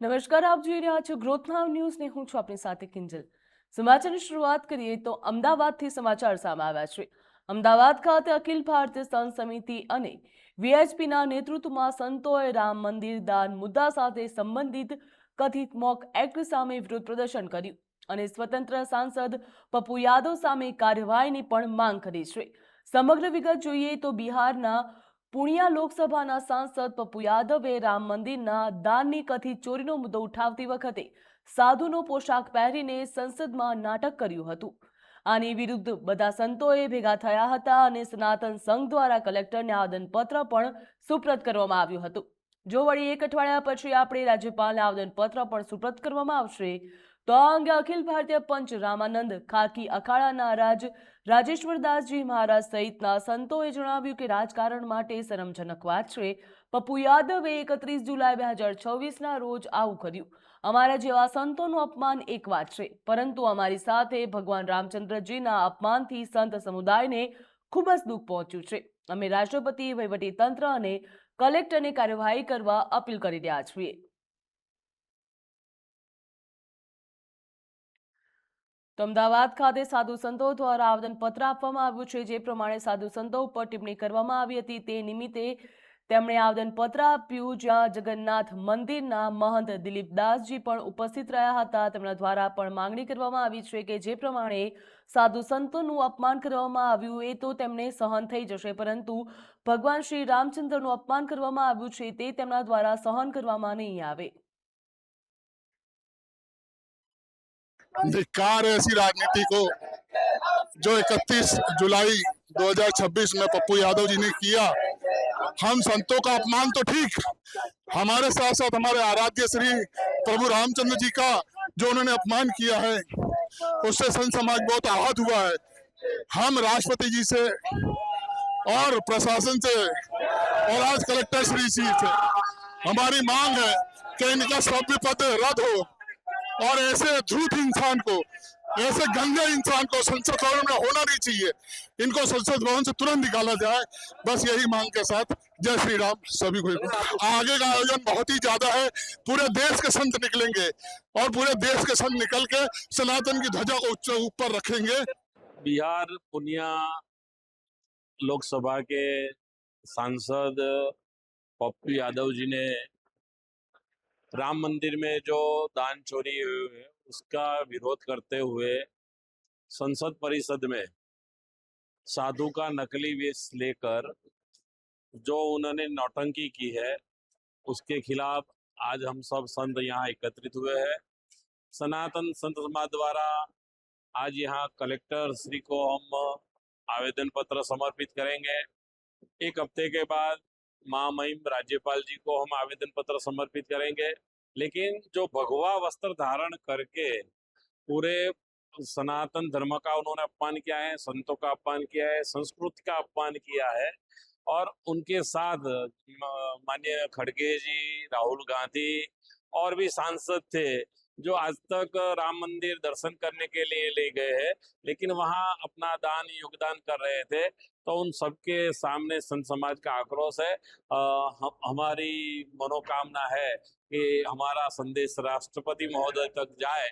નમસ્કાર, આપ જોઈ રહ્યા છો ગ્રોથ નાવ ન્યૂઝ ને હું છું આપની સાથે કિંજલ. સમાચારની શરૂઆત કરીએ તો અમદાવાદથી સમાચાર સામે આવ્યા છે. અમદાવાદ ખાતે અખિલ ભારતીય સંત સમિતિ અને વીએચપીના નેતૃત્વમાં સંતોએ રામ મંદિર દાન મુદ્દા સાથે સંબંધિત કથિત મોક એક્ટ સામે વિરોધ પ્રદર્શન કર્યું અને સ્વતંત્ર સાંસદ પપ્પુ યાદવ સામે કાર્યવાહીની પણ માંગ કરી છે. સમગ્ર વિગત જોઈએ તો બિહારના પૂર્ણિયા લોકસભાના સાંસદ પપ્પુ યાદવે રામ મંદિરના દાનની કથિત ચોરીનો મુદ્દો ઉઠાવતી વખતે સાધુનો પોશાક પહેરીને સંસદમાં નાટક કર્યું હતું. આની વિરુદ્ધ બધા સંતોએ ભેગા થયા હતા અને સનાતન સંઘ દ્વારા કલેક્ટરને આવેદનપત્ર પણ સુપ્રત કરવામાં આવ્યું હતું. જો વળી એક અઠવાડિયા પછી આપણે રાજ્યપાલને આવેદનપત્ર પણ સુપ્રત કરવામાં આવશે તો આ અંગે અખિલ ભારતીય પંચ રામાનંદ ખાકી અખાડાના રાજેશ્વરદાસજી મહારાજ સહિતના સંતોએ જણાવ્યું કે રાજકારણ માટે શરમજનક વાત છે. પપ્પુ યાદવે 31 જુલાઈ 2026ના રોજ આવું કર્યું. અમારા જેવા સંતોનું અપમાન એક વાત છે, પરંતુ અમારી સાથે ભગવાન રામચંદ્રજીના અપમાનથી સંત સમુદાયને ખૂબ જ દુઃખ પહોંચ્યું છે. અમે રાષ્ટ્રપતિ, વહીવટીતંત્ર અને કલેક્ટરને કાર્યવાહી કરવા અપીલ કરી રહ્યા છીએ. તો અમદાવાદ ખાતે સાધુ સંતો દ્વારા આવેદનપત્ર આપવામાં આવ્યું છે. જે પ્રમાણે સાધુ સંતો ઉપર ટિપ્પણી કરવામાં આવી હતી તે નિમિત્તે તેમણે આવેદનપત્ર આપ્યું, જ્યાં જગન્નાથ મંદિરના મહંત દિલીપદાસજી પણ ઉપસ્થિત રહ્યા હતા. તેમના દ્વારા પણ માંગણી કરવામાં આવી છે કે જે પ્રમાણે સાધુ સંતોનું અપમાન કરવામાં આવ્યું એ તો તેમને સહન થઈ જશે, પરંતુ ભગવાન શ્રી રામચંદ્રનું અપમાન કરવામાં આવ્યું છે તે તેમના દ્વારા સહન કરવામાં નહીં આવે. धिक्कार है ऐसी राजनीति को जो 31 जुलाई 2026 में पप्पू यादव जी ने किया। हम संतों का अपमान तो ठीक, हमारे साथ साथ हमारे आराध्य श्री प्रभु रामचंद्र जी का जो उन्होंने अपमान किया है उससे संत समाज बहुत आहत हुआ है। हम राष्ट्रपति जी से और प्रशासन से और आज कलेक्टर श्री से हमारी मांग है कि इनका सभ्य पद रद्द हो और ऐसे झूठ इंसान को, ऐसे गंदे इंसान को संसद भवन में होना नहीं चाहिए। इनको संसद भवन से तुरंत निकाला जाए। बस यही मांग के साथ जय श्री राम सभी को। आगे का आयोजन बहुत ही ज्यादा है, पूरे देश के संत निकलेंगे और पूरे देश के संत निकल के सनातन की ध्वजा को ऊपर रखेंगे। बिहार पूर्णिया लोकसभा के सांसद पप्पू यादव जी ने राम मंदिर में जो दान चोरी हुई है उसका विरोध करते हुए संसद परिषद में साधु का नकली वेश लेकर जो उन्होंने नौटंकी की है उसके खिलाफ आज हम सब संत यहाँ एकत्रित हुए हैं। सनातन संत समाज द्वारा आज यहाँ कलेक्टर श्री को हम आवेदन पत्र समर्पित करेंगे। एक हफ्ते के बाद महामहिम राज्यपाल जी को हम आवेदन पत्र समर्पित करेंगे। लेकिन जो भगवा वस्त्र धारण करके पूरे सनातन धर्म का उन्होंने अपमान किया है, संतों का अपमान किया है, संस्कृति का अपमान किया है और उनके साथ माननीय खड़गे जी, राहुल गांधी और भी सांसद थे जो आज तक राम मंदिर दर्शन करने के लिए ले गए हैं, लेकिन वहां अपना दान योगदान कर रहे थे। तो उन सबके सामने संत समाज का आक्रोश है। हमारी मनोकामना है कि हमारा संदेश राष्ट्रपति महोदय तक जाए